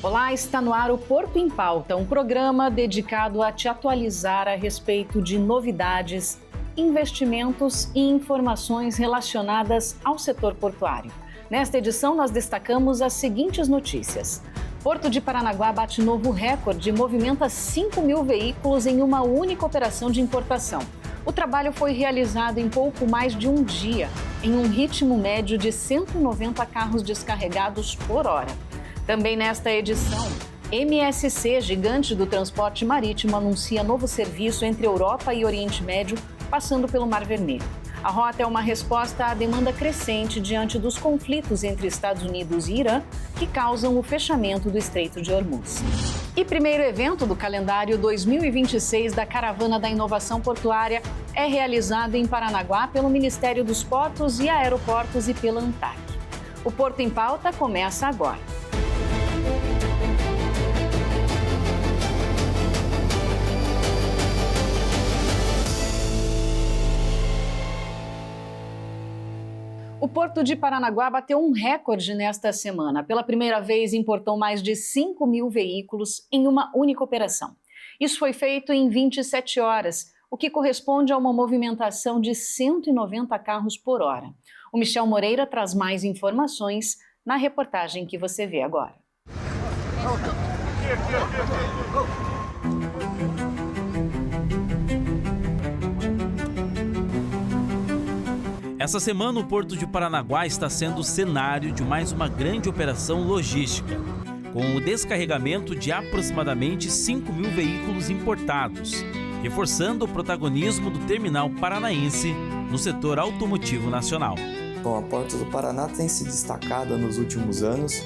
Olá, está no ar o Porto em Pauta, um programa dedicado a te atualizar a respeito de novidades, investimentos e informações relacionadas ao setor portuário. Nesta edição, nós destacamos as seguintes notícias. Porto de Paranaguá bate novo recorde e movimenta 5 mil veículos em uma única operação de importação. O trabalho foi realizado em pouco mais de um dia, em um ritmo médio de 190 carros descarregados por hora. Também nesta edição, MSC, gigante do transporte marítimo, anuncia novo serviço entre Europa e Oriente Médio, passando pelo Mar Vermelho. A rota é uma resposta à demanda crescente diante dos conflitos entre Estados Unidos e Irã, que causam o fechamento do Estreito de Hormuz. E primeiro evento do calendário 2026 da Caravana da Inovação Portuária é realizado em Paranaguá pelo Ministério dos Portos e Aeroportos e pela ANTAC. O Porto em Pauta começa agora. O Porto de Paranaguá bateu um recorde nesta semana. Pela primeira vez, importou mais de 5 mil veículos em uma única operação. Isso foi feito em 27 horas, o que corresponde a uma movimentação de 190 carros por hora. O Michel Moreira traz mais informações na reportagem que você vê agora. Essa semana, o Porto de Paranaguá está sendo o cenário de mais uma grande operação logística, com o descarregamento de aproximadamente 5 mil veículos importados, reforçando o protagonismo do terminal paranaense no setor automotivo nacional. Bom, a Porto do Paraná tem se destacado nos últimos anos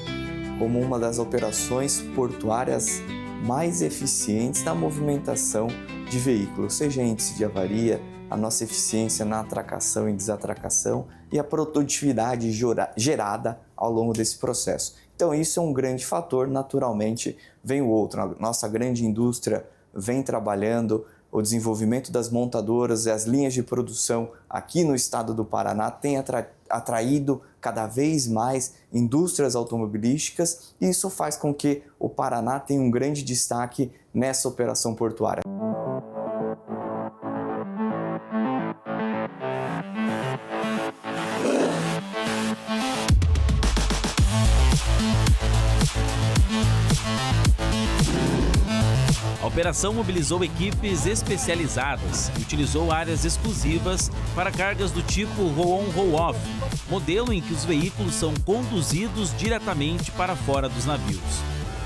como uma das operações portuárias mais eficientes na movimentação de veículos, seja índice de avaria, a nossa eficiência na atracação e desatracação e a produtividade gerada ao longo desse processo. Então isso é um grande fator, naturalmente vem o outro. A nossa grande indústria vem trabalhando, o desenvolvimento das montadoras e as linhas de produção aqui no estado do Paraná tem atraído cada vez mais indústrias automobilísticas e isso faz com que o Paraná tenha um grande destaque nessa operação portuária. A operação mobilizou equipes especializadas e utilizou áreas exclusivas para cargas do tipo roll-on roll-off, modelo em que os veículos são conduzidos diretamente para fora dos navios.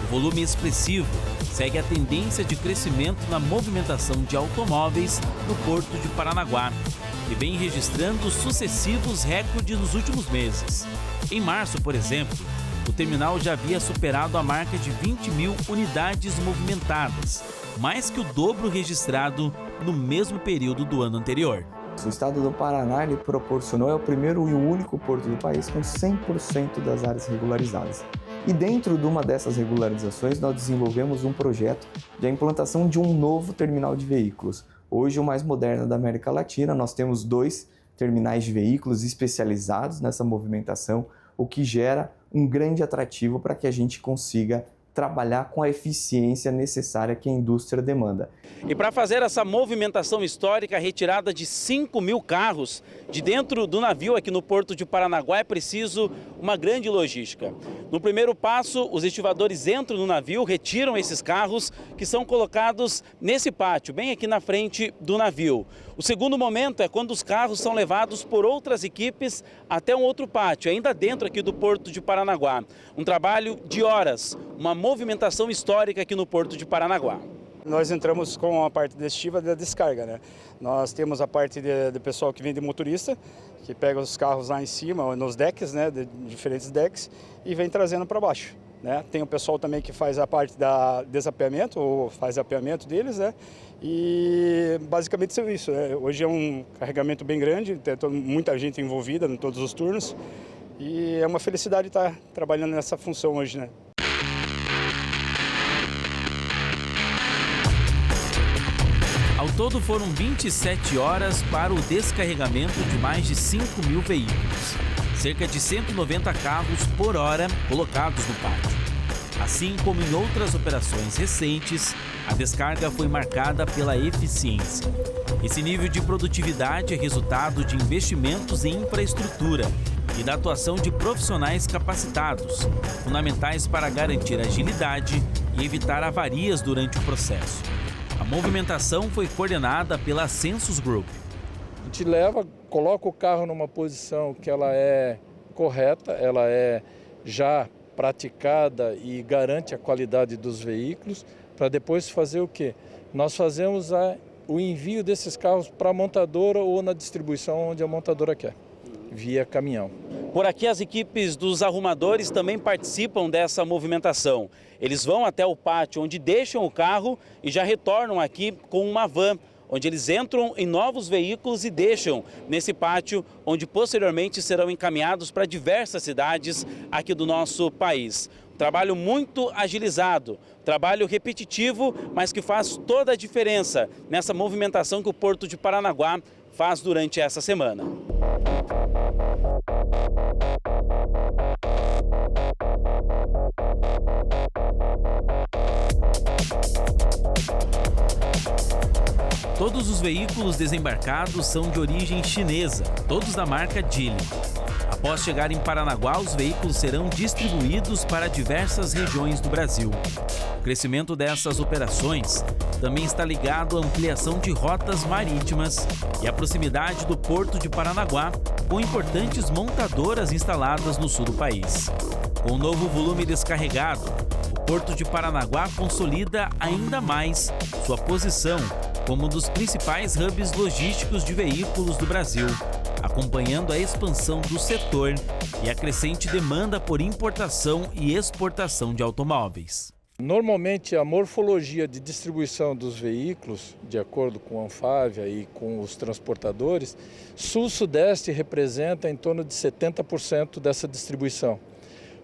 O volume expressivo segue a tendência de crescimento na movimentação de automóveis no Porto de Paranaguá, que vem registrando sucessivos recordes nos últimos meses. Em março, por exemplo, o terminal já havia superado a marca de 20 mil unidades movimentadas, mais que o dobro registrado no mesmo período do ano anterior. O estado do Paraná ele proporcionou, é o primeiro e o único porto do país com 100% das áreas regularizadas. E dentro de uma dessas regularizações, nós desenvolvemos um projeto de implantação de um novo terminal de veículos. Hoje, o mais moderno da América Latina, nós temos 2 terminais de veículos especializados nessa movimentação, o que gera um grande atrativo para que a gente consiga trabalhar com a eficiência necessária que a indústria demanda. E para fazer essa movimentação histórica, a retirada de 5 mil carros de dentro do navio aqui no Porto de Paranaguá é preciso uma grande logística. No primeiro passo, os estivadores entram no navio, retiram esses carros que são colocados nesse pátio, bem aqui na frente do navio. O segundo momento é quando os carros são levados por outras equipes até um outro pátio, ainda dentro aqui do Porto de Paranaguá. Um trabalho de horas, uma movimentação histórica aqui no Porto de Paranaguá. Nós entramos com a parte da estiva da descarga, né? Nós temos a parte do pessoal que vem de motorista, que pega os carros lá em cima, nos decks, né, de diferentes decks, e vem trazendo para baixo, né? Tem o pessoal também que faz a parte da desapeamento, ou faz apeamento deles, né? E basicamente é isso, né? Hoje é um carregamento bem grande, tem muita gente envolvida em todos os turnos, e é uma felicidade estar trabalhando nessa função hoje, né? Ao todo foram 27 horas para o descarregamento de mais de 5 mil veículos, cerca de 190 carros por hora colocados no pátio. Assim como em outras operações recentes, a descarga foi marcada pela eficiência. Esse nível de produtividade é resultado de investimentos em infraestrutura e da atuação de profissionais capacitados, fundamentais para garantir agilidade e evitar avarias durante o processo. A movimentação foi coordenada pela Census Group. A gente coloca o carro numa posição que ela é correta, ela é já praticada e garante a qualidade dos veículos, para depois fazer o quê? Nós fazemos o envio desses carros para a montadora ou na distribuição onde a montadora quer, via caminhão. Por aqui as equipes dos arrumadores também participam dessa movimentação. Eles vão até o pátio onde deixam o carro e já retornam aqui com uma van, onde eles entram em novos veículos e deixam nesse pátio, onde posteriormente serão encaminhados para diversas cidades aqui do nosso país. Um trabalho muito agilizado, trabalho repetitivo, mas que faz toda a diferença nessa movimentação que o Porto de Paranaguá faz durante essa semana. Todos os veículos desembarcados são de origem chinesa, todos da marca Geely. Após chegar em Paranaguá, os veículos serão distribuídos para diversas regiões do Brasil. O crescimento dessas operações também está ligado à ampliação de rotas marítimas e à proximidade do Porto de Paranaguá, com importantes montadoras instaladas no sul do país. Com o novo volume descarregado, o Porto de Paranaguá consolida ainda mais sua posição como um dos principais hubs logísticos de veículos do Brasil, acompanhando a expansão do setor e a crescente demanda por importação e exportação de automóveis. Normalmente a morfologia de distribuição dos veículos, de acordo com a Anfávia e com os transportadores, sul-sudeste representa em torno de 70% dessa distribuição.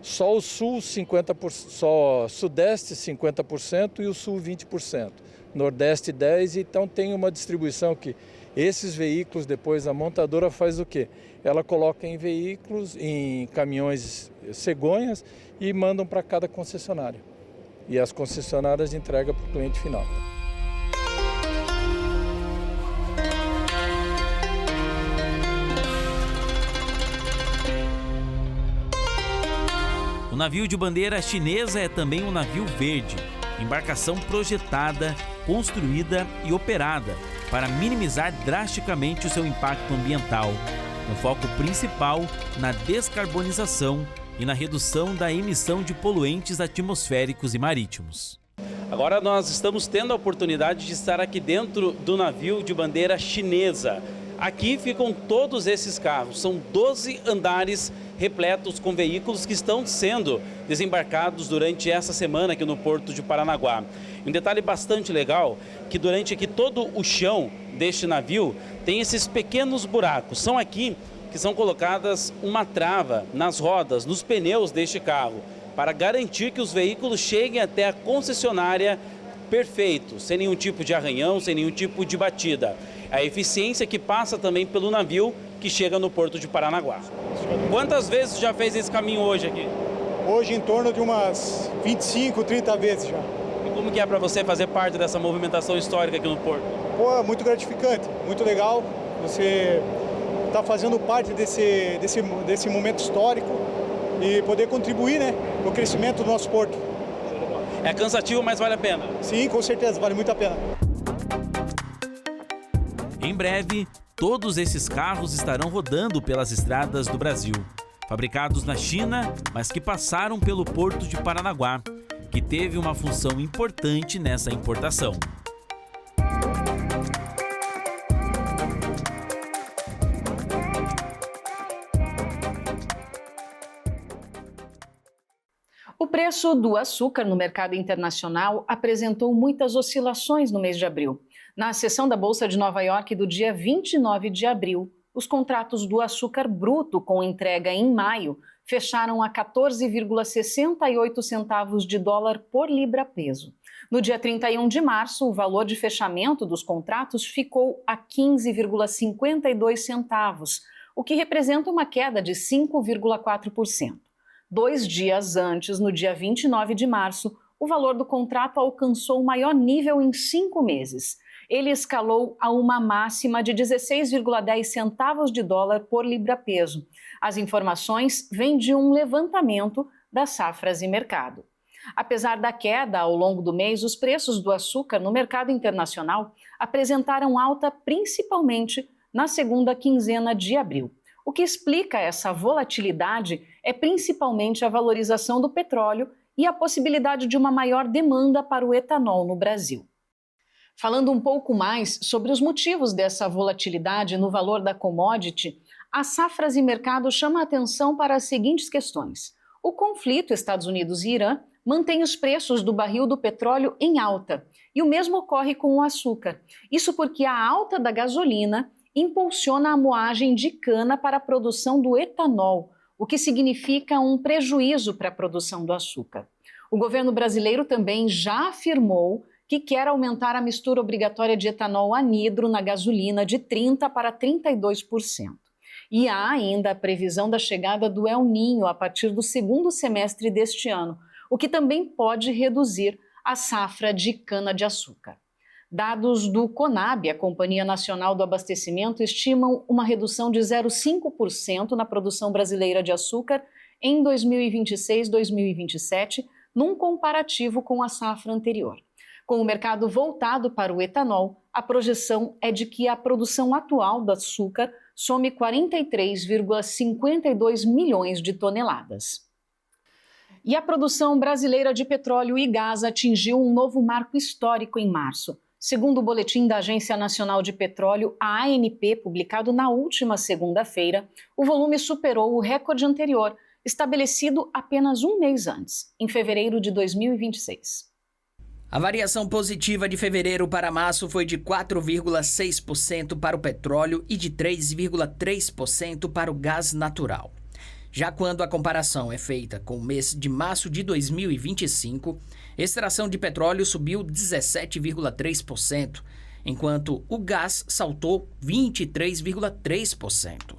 Só o sul 50%, só sudeste 50% e o sul 20%. Nordeste 10%, então tem uma distribuição que esses veículos depois a montadora faz o quê? Ela coloca em veículos, em caminhões cegonhas e mandam para cada concessionária. E as concessionárias entregam para o cliente final. O navio de bandeira chinesa é também um navio verde, embarcação projetada, construída e operada para minimizar drasticamente o seu impacto ambiental, com foco principal na descarbonização e na redução da emissão de poluentes atmosféricos e marítimos. Agora nós estamos tendo a oportunidade de estar aqui dentro do navio de bandeira chinesa. Aqui ficam todos esses carros, são 12 andares repletos com veículos que estão sendo desembarcados durante essa semana aqui no Porto de Paranaguá. Um detalhe bastante legal, que durante aqui todo o chão deste navio tem esses pequenos buracos. São aqui que são colocadas uma trava nas rodas, nos pneus deste carro, para garantir que os veículos cheguem até a concessionária perfeito, sem nenhum tipo de arranhão, sem nenhum tipo de batida. A eficiência que passa também pelo navio que chega no Porto de Paranaguá. Quantas vezes já fez esse caminho hoje aqui? Hoje em torno de umas 25, 30 vezes já. E como que é para você fazer parte dessa movimentação histórica aqui no Porto? Pô, muito gratificante, muito legal. Você está fazendo parte desse momento histórico e poder contribuir, né, para o crescimento do nosso porto. É cansativo, mas vale a pena? Sim, com certeza, vale muito a pena. Em breve, todos esses carros estarão rodando pelas estradas do Brasil. Fabricados na China, mas que passaram pelo Porto de Paranaguá, que teve uma função importante nessa importação. O preço do açúcar no mercado internacional apresentou muitas oscilações no mês de abril. Na sessão da Bolsa de Nova York do dia 29 de abril, os contratos do açúcar bruto com entrega em maio fecharam a 14,68 centavos de dólar por libra-peso. No dia 31 de março, o valor de fechamento dos contratos ficou a 15,52 centavos, o que representa uma queda de 5,4%. 2 dias antes, no dia 29 de março, o valor do contrato alcançou o maior nível em 5 meses. Ele escalou a uma máxima de 16,10 centavos de dólar por libra-peso. As informações vêm de um levantamento da Safras e Mercado. Apesar da queda ao longo do mês, os preços do açúcar no mercado internacional apresentaram alta principalmente na segunda quinzena de abril. O que explica essa volatilidade é principalmente a valorização do petróleo e a possibilidade de uma maior demanda para o etanol no Brasil. Falando um pouco mais sobre os motivos dessa volatilidade no valor da commodity, a Safras e Mercado chama a atenção para as seguintes questões. O conflito Estados Unidos e Irã mantém os preços do barril do petróleo em alta, e o mesmo ocorre com o açúcar. Isso porque a alta da gasolina impulsiona a moagem de cana para a produção do etanol, o que significa um prejuízo para a produção do açúcar. O governo brasileiro também já afirmou que quer aumentar a mistura obrigatória de etanol anidro na gasolina de 30% para 32%. E há ainda a previsão da chegada do El Niño a partir do segundo semestre deste ano, o que também pode reduzir a safra de cana-de-açúcar. Dados do CONAB, a Companhia Nacional do Abastecimento, estimam uma redução de 0,5% na produção brasileira de açúcar em 2026-2027, num comparativo com a safra anterior. Com o mercado voltado para o etanol, a projeção é de que a produção atual do açúcar some 43,52 milhões de toneladas. E a produção brasileira de petróleo e gás atingiu um novo marco histórico em março. Segundo o boletim da Agência Nacional de Petróleo, a ANP, publicado na última segunda-feira, o volume superou o recorde anterior, estabelecido apenas um mês antes, em fevereiro de 2026. A variação positiva de fevereiro para março foi de 4,6% para o petróleo e de 3,3% para o gás natural. Já quando a comparação é feita com o mês de março de 2025, extração de petróleo subiu 17,3%, enquanto o gás saltou 23,3%.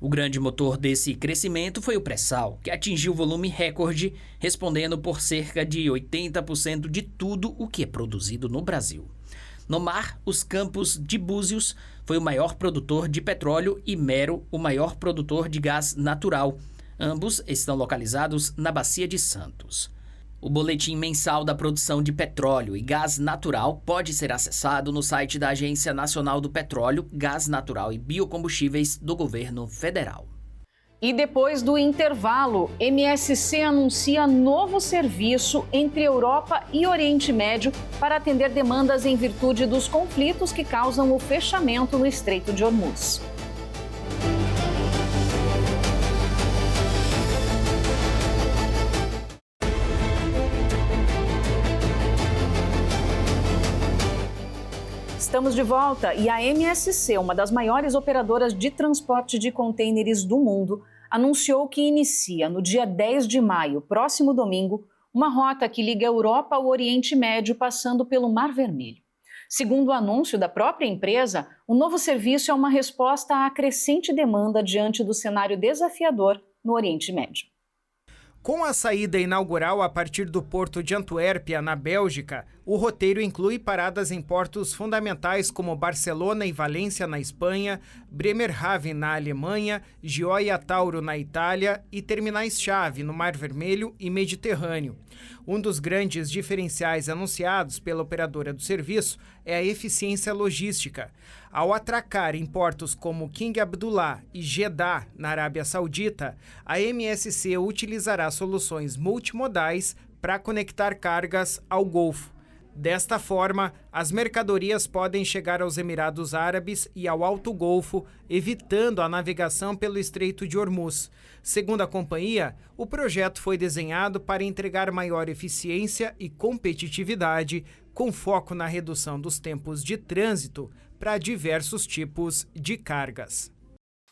O grande motor desse crescimento foi o pré-sal, que atingiu volume recorde, respondendo por cerca de 80% de tudo o que é produzido no Brasil. No mar, os Campos de Búzios foi o maior produtor de petróleo e Mero o maior produtor de gás natural. Ambos estão localizados na Bacia de Santos. O boletim mensal da produção de petróleo e gás natural pode ser acessado no site da Agência Nacional do Petróleo, Gás Natural e Biocombustíveis do Governo Federal. E depois do intervalo, MSC anuncia novo serviço entre Europa e Oriente Médio para atender demandas em virtude dos conflitos que causam o fechamento no Estreito de Hormuz. Estamos de volta e a MSC, uma das maiores operadoras de transporte de contêineres do mundo, anunciou que inicia no dia 10 de maio, próximo domingo, uma rota que liga a Europa ao Oriente Médio passando pelo Mar Vermelho. Segundo o anúncio da própria empresa, o novo serviço é uma resposta à crescente demanda diante do cenário desafiador no Oriente Médio. Com a saída inaugural a partir do porto de Antuérpia, na Bélgica, o roteiro inclui paradas em portos fundamentais como Barcelona e Valência, na Espanha, Bremerhaven, na Alemanha, Gioia Tauro, na Itália e terminais-chave no Mar Vermelho e Mediterrâneo. Um dos grandes diferenciais anunciados pela operadora do serviço é a eficiência logística. Ao atracar em portos como King Abdullah e Jeddah, na Arábia Saudita, a MSC utilizará soluções multimodais para conectar cargas ao Golfo. Desta forma, as mercadorias podem chegar aos Emirados Árabes e ao Alto Golfo, evitando a navegação pelo Estreito de Hormuz. Segundo a companhia, o projeto foi desenhado para entregar maior eficiência e competitividade, com foco na redução dos tempos de trânsito para diversos tipos de cargas.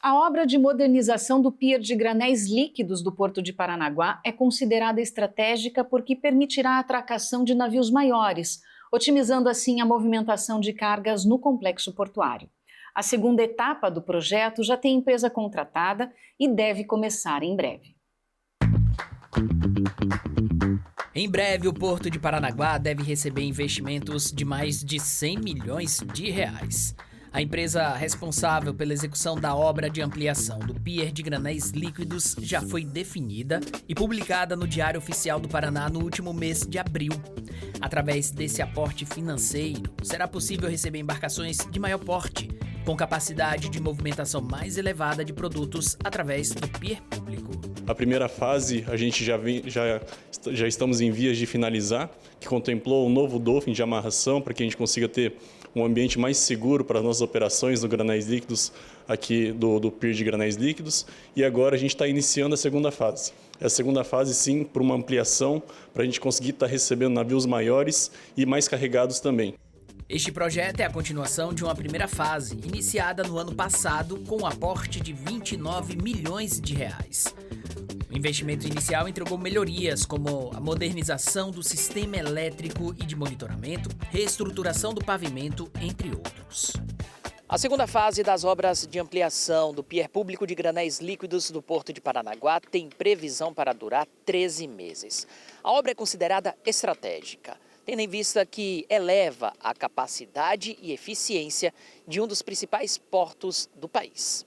A obra de modernização do pier de granéis líquidos do Porto de Paranaguá é considerada estratégica porque permitirá a atracação de navios maiores, otimizando assim a movimentação de cargas no complexo portuário. A segunda etapa do projeto já tem empresa contratada e deve começar em breve. Em breve, o Porto de Paranaguá deve receber investimentos de mais de 100 milhões de reais. A empresa responsável pela execução da obra de ampliação do pier de granéis líquidos já foi definida e publicada no Diário Oficial do Paraná no último mês de abril. Através desse aporte financeiro, será possível receber embarcações de maior porte, com capacidade de movimentação mais elevada de produtos através do pier público. A primeira fase a gente já estamos em vias de finalizar, que contemplou um novo dolphin de amarração para que a gente consiga ter um ambiente mais seguro para as nossas operações do granéis líquidos, aqui do pier de granéis líquidos. E agora a gente está iniciando a segunda fase. A segunda fase, sim, por uma ampliação, para a gente conseguir estar recebendo navios maiores e mais carregados também. Este projeto é a continuação de uma primeira fase, iniciada no ano passado, com um aporte de 29 milhões de reais. O investimento inicial entregou melhorias como a modernização do sistema elétrico e de monitoramento, reestruturação do pavimento, entre outros. A segunda fase das obras de ampliação do pier público de granéis líquidos do Porto de Paranaguá tem previsão para durar 13 meses. A obra é considerada estratégica, tendo em vista que eleva a capacidade e eficiência de um dos principais portos do país.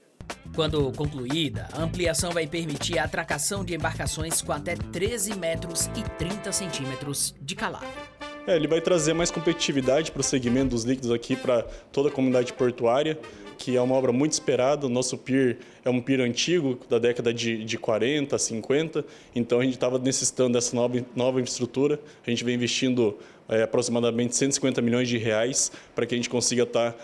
Quando concluída, a ampliação vai permitir a atracação de embarcações com até 13 metros e 30 centímetros de calado. Ele vai trazer mais competitividade para o segmento dos líquidos aqui para toda a comunidade portuária, que é uma obra muito esperada. O nosso pier é um pier antigo, da década de 40, 50, então a gente estava necessitando dessa nova infraestrutura. A gente vem investindo aproximadamente 150 milhões de reais para que a gente consiga estar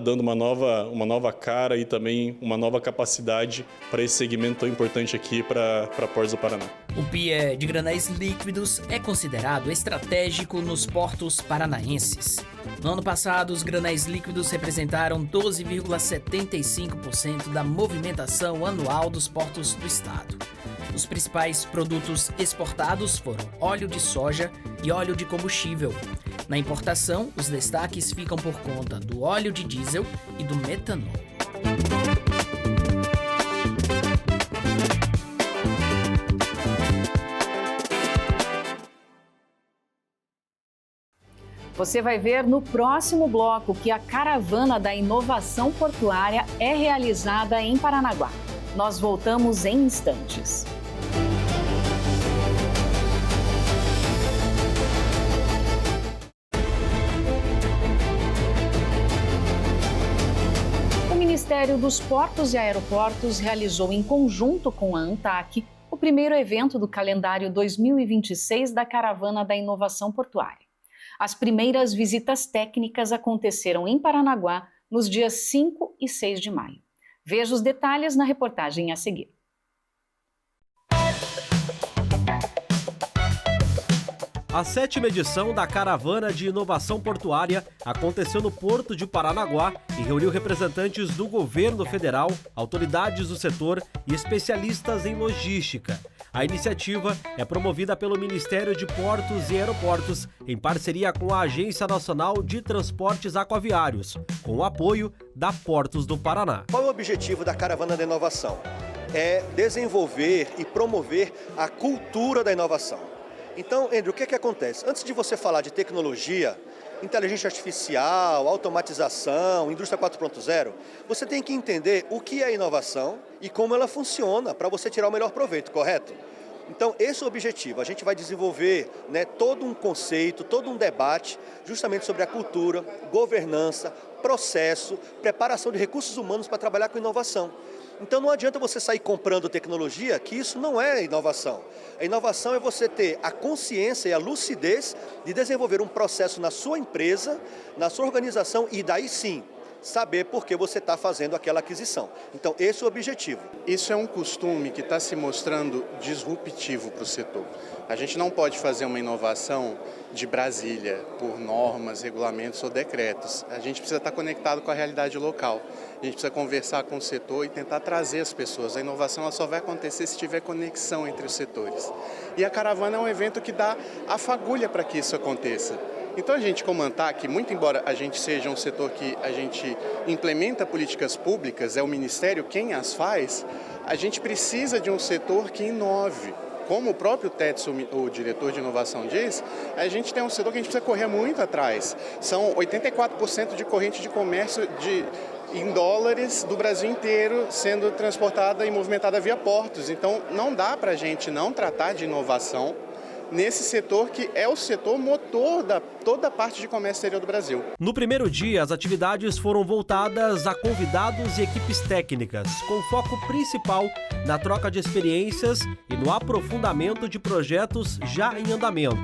dando uma nova cara e também uma nova capacidade para esse segmento tão importante aqui para Portos do Paraná. O pier de granéis líquidos é considerado estratégico nos portos paranaenses. No ano passado, os granéis líquidos representaram 12,75% da movimentação anual dos portos do estado. Os principais produtos exportados foram óleo de soja e óleo de combustível. Na importação, os destaques ficam por conta do óleo de diesel e do metanol. Você vai ver no próximo bloco que a caravana da inovação portuária é realizada em Paranaguá. Nós voltamos em instantes. O Ministério dos Portos e Aeroportos realizou em conjunto com a ANTAQ o primeiro evento do calendário 2026 da Caravana da Inovação Portuária. As primeiras visitas técnicas aconteceram em Paranaguá nos dias 5 e 6 de maio. Veja os detalhes na reportagem a seguir. A 7ª edição da Caravana de Inovação Portuária aconteceu no Porto de Paranaguá e reuniu representantes do governo federal, autoridades do setor e especialistas em logística. A iniciativa é promovida pelo Ministério de Portos e Aeroportos em parceria com a Agência Nacional de Transportes Aquaviários, com o apoio da Portos do Paraná. Qual é o objetivo da Caravana da Inovação? É desenvolver e promover a cultura da inovação. Então, Andrew, o que acontece? Antes de você falar de tecnologia, inteligência artificial, automatização, indústria 4.0, você tem que entender o que é inovação e como ela funciona para você tirar o melhor proveito, correto? Então, esse é o objetivo. A gente vai desenvolver todo um conceito, todo um debate justamente sobre a cultura, governança, processo, preparação de recursos humanos para trabalhar com inovação. Então não adianta você sair comprando tecnologia, que isso não é inovação. A inovação é você ter a consciência e a lucidez de desenvolver um processo na sua empresa, na sua organização e daí sim saber por que você está fazendo aquela aquisição. Então esse é o objetivo. Isso é um costume que está se mostrando disruptivo para o setor. A gente não pode fazer uma inovação de Brasília por normas, regulamentos ou decretos. A gente precisa estar conectado com a realidade local. A gente precisa conversar com o setor e tentar trazer as pessoas. A inovação ela só vai acontecer se tiver conexão entre os setores. E a caravana é um evento que dá a fagulha para que isso aconteça. Então a gente, como ANTAQ, muito embora a gente seja um setor que a gente implementa políticas públicas, é o Ministério quem as faz, a gente precisa de um setor que inove. como o próprio Tetsu, o diretor de inovação, diz, a gente tem um setor que a gente precisa correr muito atrás. São 84% de corrente de comércio em dólares do Brasil inteiro sendo transportada e movimentada via portos. Então, não dá para a gente não tratar de inovação nesse setor que é o setor motor da toda a parte de comércio exterior do Brasil. No primeiro dia, as atividades foram voltadas a convidados e equipes técnicas, com foco principal na troca de experiências e no aprofundamento de projetos já em andamento.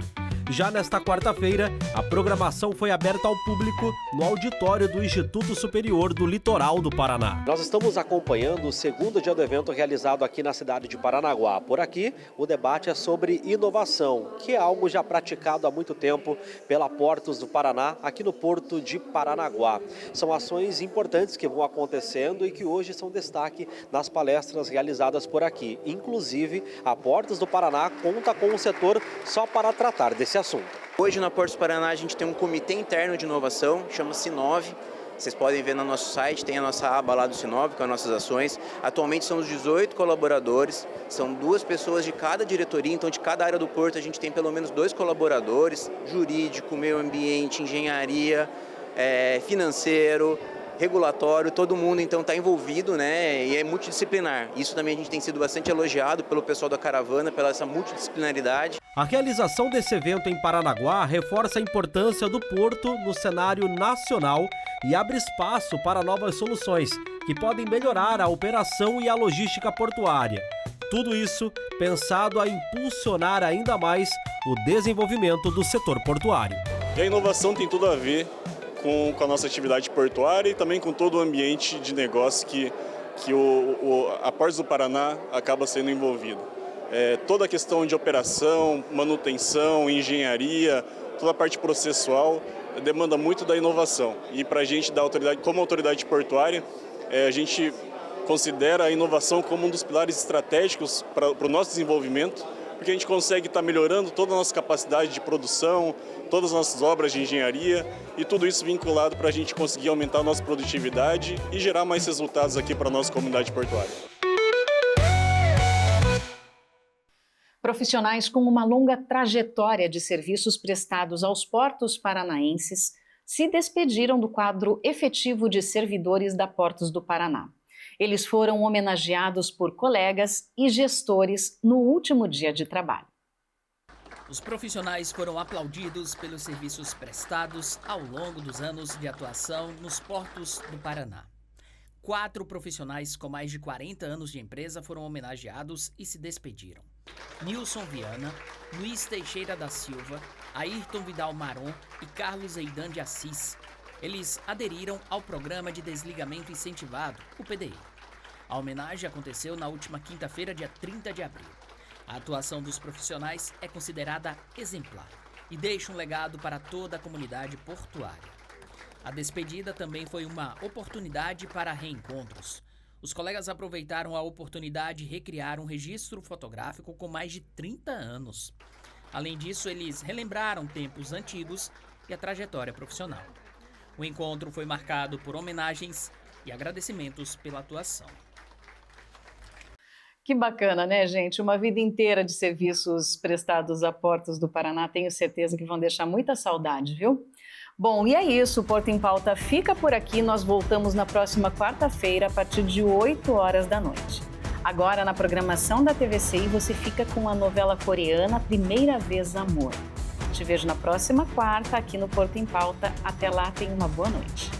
Já nesta quarta-feira, a programação foi aberta ao público no auditório do Instituto Superior do Litoral do Paraná. Nós estamos acompanhando o segundo dia do evento realizado aqui na cidade de Paranaguá. Por aqui, o debate é sobre inovação, que é algo já praticado há muito tempo pela Portos do Paraná, aqui no Porto de Paranaguá. São ações importantes que vão acontecendo e que hoje são destaque nas palestras realizadas por aqui. Inclusive, a Portos do Paraná conta com um setor só para tratar desse assunto. Hoje na Portos do Paraná a gente tem um comitê interno de inovação, chama-se Sinov. Vocês podem ver no nosso site, tem a nossa aba lá do Sinov, com as nossas ações. Atualmente são os 18 colaboradores, são 2 pessoas de cada diretoria, então de cada área do porto a gente tem pelo menos 2 colaboradores, jurídico, meio ambiente, engenharia, financeiro, regulatório, todo mundo então está envolvido, né, e é multidisciplinar. Isso também a gente tem sido bastante elogiado pelo pessoal da caravana, pela essa multidisciplinaridade. A realização desse evento em Paranaguá reforça a importância do porto no cenário nacional e abre espaço para novas soluções que podem melhorar a operação e a logística portuária. Tudo isso pensado a impulsionar ainda mais o desenvolvimento do setor portuário. E a inovação tem tudo a ver com a nossa atividade portuária e também com todo o ambiente de negócio que a Portos do Paraná acaba sendo envolvido. Toda a questão de operação, manutenção, engenharia, toda a parte processual demanda muito da inovação. E para a gente, como autoridade portuária, a gente considera a inovação como um dos pilares estratégicos para o nosso desenvolvimento, porque a gente consegue estar melhorando toda a nossa capacidade de produção, todas as nossas obras de engenharia e tudo isso vinculado para a gente conseguir aumentar a nossa produtividade e gerar mais resultados aqui para a nossa comunidade portuária. Profissionais com uma longa trajetória de serviços prestados aos portos paranaenses se despediram do quadro efetivo de servidores da Portos do Paraná. Eles foram homenageados por colegas e gestores no último dia de trabalho. Os profissionais foram aplaudidos pelos serviços prestados ao longo dos anos de atuação nos portos do Paraná. 4 profissionais com mais de 40 anos de empresa foram homenageados e se despediram. Nilson Viana, Luiz Teixeira da Silva, Ayrton Vidal Maron e Carlos Eidan de Assis. Eles aderiram ao Programa de Desligamento Incentivado, o PDI. A homenagem aconteceu na última quinta-feira, dia 30 de abril. A atuação dos profissionais é considerada exemplar e deixa um legado para toda a comunidade portuária. A despedida também foi uma oportunidade para reencontros. Os colegas aproveitaram a oportunidade e recriaram um registro fotográfico com mais de 30 anos. Além disso, eles relembraram tempos antigos e a trajetória profissional. O encontro foi marcado por homenagens e agradecimentos pela atuação. Que bacana, né, gente? Uma vida inteira de serviços prestados a Portos do Paraná. Tenho certeza que vão deixar muita saudade, viu? Bom, e é isso. O Porto em Pauta fica por aqui. Nós voltamos na próxima quarta-feira, a partir de 8 horas da noite. Agora, na programação da TVCI, você fica com a novela coreana Primeira Vez Amor. Te vejo na próxima quarta, aqui no Porto em Pauta. Até lá, tenha uma boa noite.